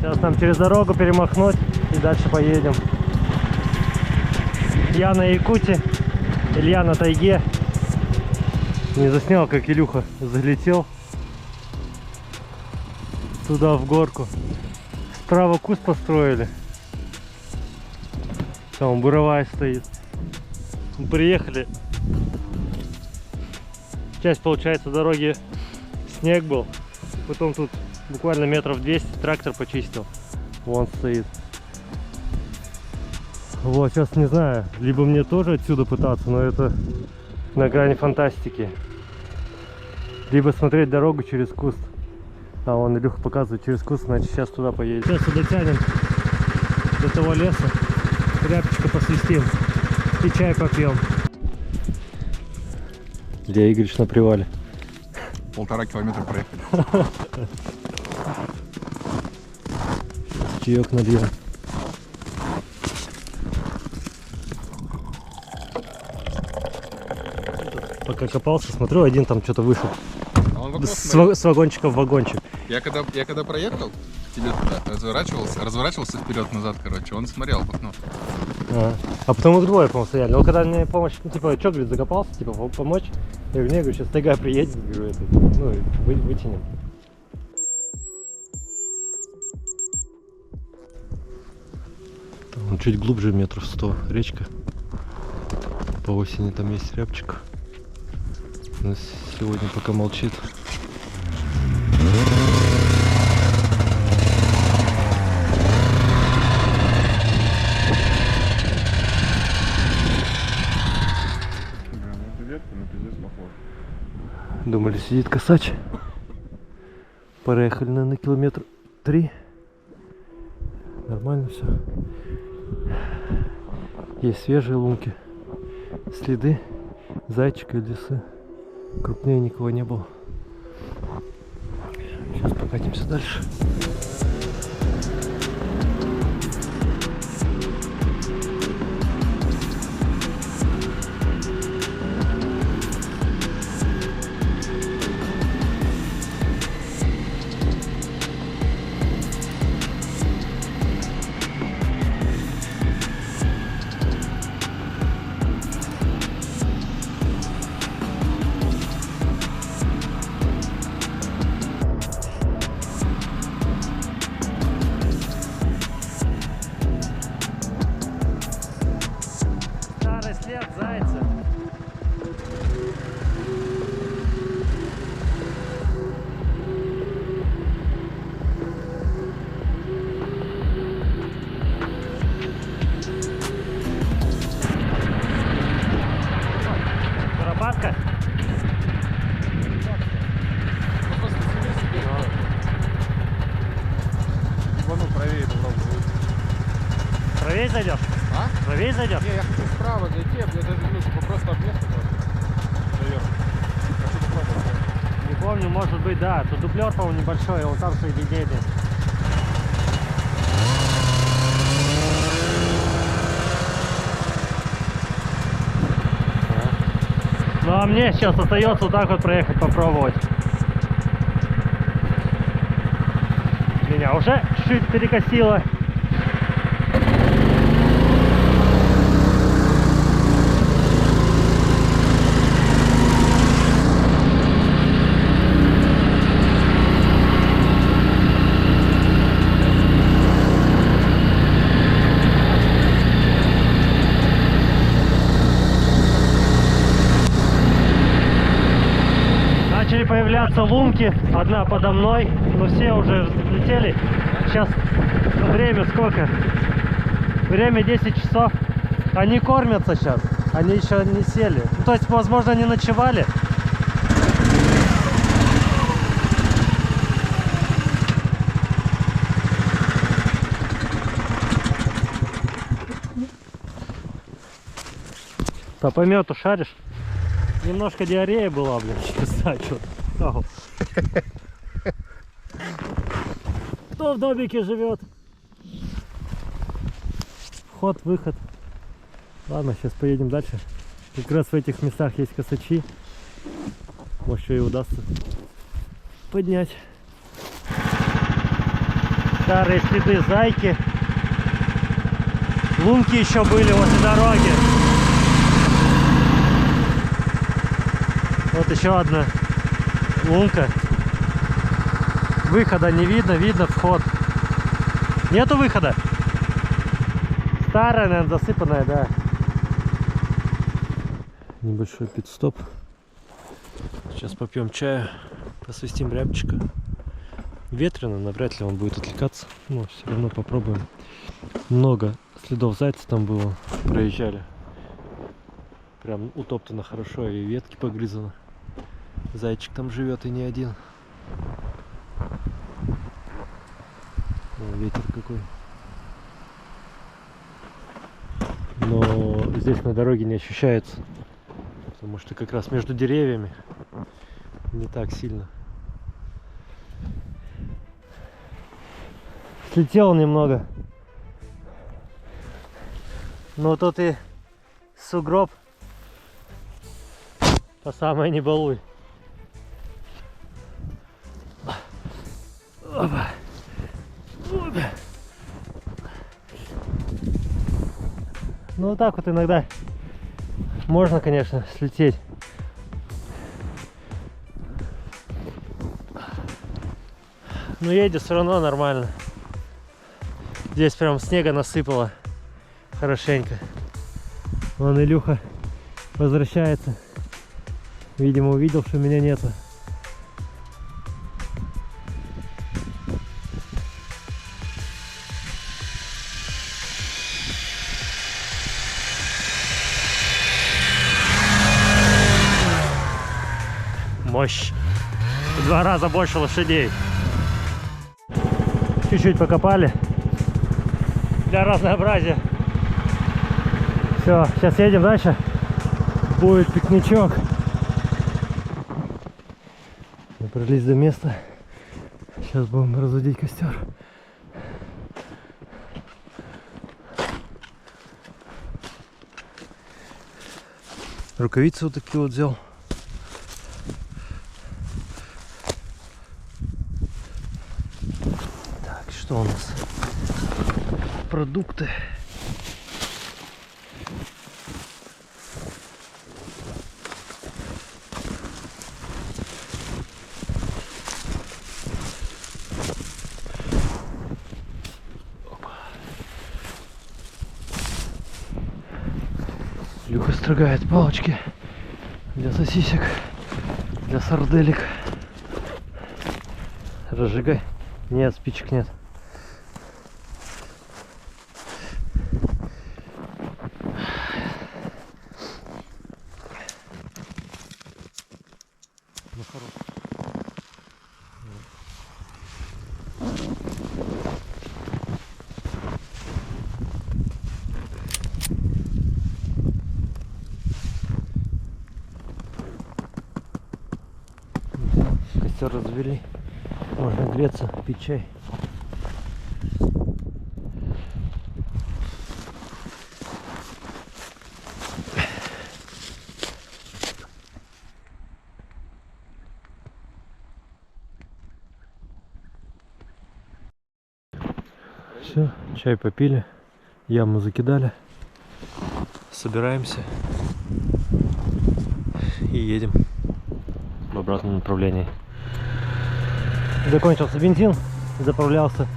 Сейчас нам через дорогу перемахнуть и дальше поедем. Я на Якуте, Илья на тайге. Не заснял, как Илюха залетел туда в горку. Справа куст построили. Там буровая стоит. Мы приехали. Часть, получается, дороги снег был. Потом тут буквально метров 200 трактор почистил. Вон стоит. Вот, сейчас не знаю, либо мне тоже отсюда пытаться, но это на грани фантастики. Либо смотреть дорогу через куст. А вон Илюха показывает через куст, значит сейчас туда поедем. Сейчас туда тянем до того леса, тряпочку посвистим и чай попьем. Илья Игоревич на привале. 1,5 километра проехали. Чаек нальем. Пока копался, смотрю, один там что-то вышел. А он С вагончика в вагончик. Я когда проехал, к тебе туда разворачивался вперед-назад, короче, он смотрел в окно. А потом и двое, по-моему, стояли. Но когда мне помощь, ну, типа, что, говорит, закопался, типа, помочь? Я говорю, не, говорю, сейчас тайга приедет, говорю, это, ну, и вытянем. Там чуть глубже, метров 100, речка. По осени там есть рябчик. Но сегодня пока молчит. Думали, сидит косач. Проехали, наверное, километр 3. Нормально все. Есть свежие лунки. Следы зайчика и лисы. Крупнее никого не было. Сейчас покатимся дальше. Куропатка? Ну, правее дорогу будет. Правее зайдешь? А? Правее зайдешь? Не, я хочу справа зайти, я даже ну, просто об место наверх. Хочу попробовать. Не помню, может быть, да. Тут дублер, по-моему, небольшой, вот там соединение. Ну а мне сейчас остается вот так вот проехать, попробовать. Меня уже чуть перекосило. Начали появляться лунки, одна подо мной, но все уже взлетели. Сейчас время сколько? Время 10 часов. Они кормятся сейчас, они еще не сели. Ну, то есть, возможно, они ночевали. По помету шаришь? Немножко диарея была, блин, честно. Кто в домике живет? Вход-выход. Ладно, сейчас поедем дальше. Как раз в этих местах есть косачи. Может, что и удастся поднять. Старые следы зайки. Лунки еще были возле дороги. Вот еще одна лунка. Выхода не видно, видно вход. Нету выхода. Старая, наверное, засыпанная, да. Небольшой пит-стоп. Сейчас попьем чая, посвистим рябчика. Ветрено, навряд ли он будет отвлекаться, но все равно попробуем. Много следов зайца там было, проезжали. Прям утоптано хорошо, и ветки погрызаны. Зайчик там живет и не один. О, ветер какой. Но здесь на дороге не ощущается, потому что как раз между деревьями не так сильно. Слетел немного. Но тут и сугроб по самой не балуй. Опа. Опа. Ну вот так вот иногда можно, конечно, слететь. Но едет все равно нормально. Здесь прям снега насыпало хорошенько. Вон Илюха возвращается. Видимо, увидел, что меня нету. Мощь. В 2 раза больше лошадей. Чуть-чуть покопали для разнообразия. Все, сейчас едем дальше. Будет пикничок. Добрались до места. Сейчас будем разводить костер. Рукавицы вот такие вот взял. Так, что у нас? Продукты. Илюха строгает палочки для сосисек, для сарделек. Разжигай. Нет, спичек нет. Ну, хорош. Костер развели. Можно греться, пить чай. Все, чай попили, яму закидали. Собираемся и едем в обратном направлении. Закончился бензин, заправлялся.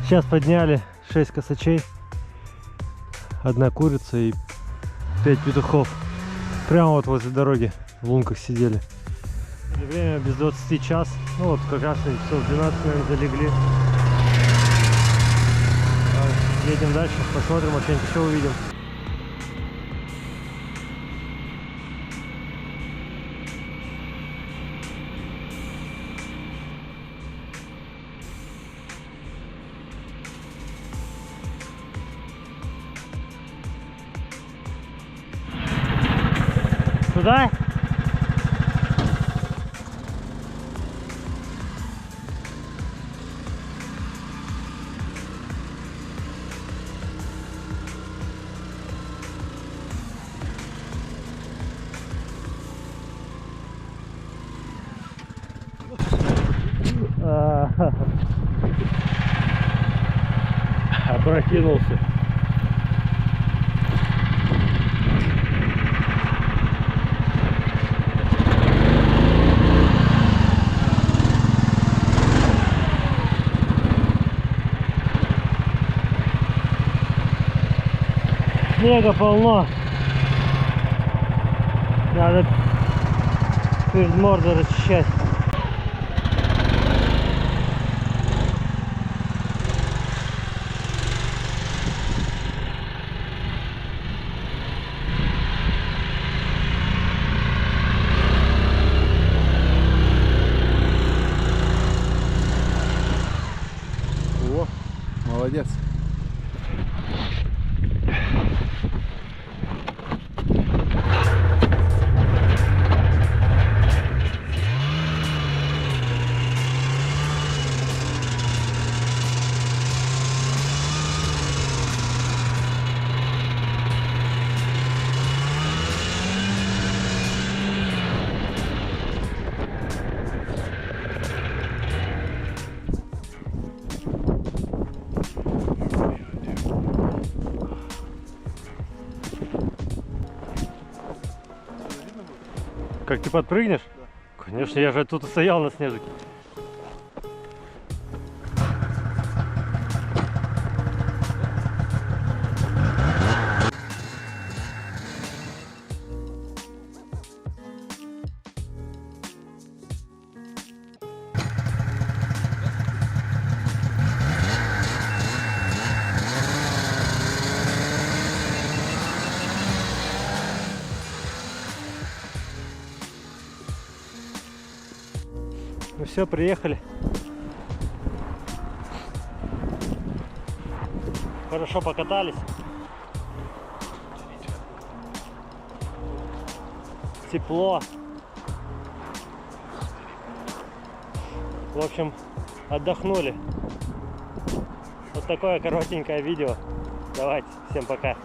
Сейчас подняли 6 косачей, 1 курица и 5 петухов. Прямо вот возле дороги в лунках сидели. Время без 20 час. Ну вот как раз часов 12, наверное, залегли. Едем дальше, посмотрим, а что-нибудь еще увидим. Туда? Опрокинулся. Снега полно. Надо перед мордой расчищать. О, молодец. Как ты подпрыгнешь? Да. Конечно, я же тут и стоял на снежике. Ну все, приехали. Хорошо покатались. Тепло. В общем, отдохнули. Вот такое коротенькое видео. Давайте, всем пока.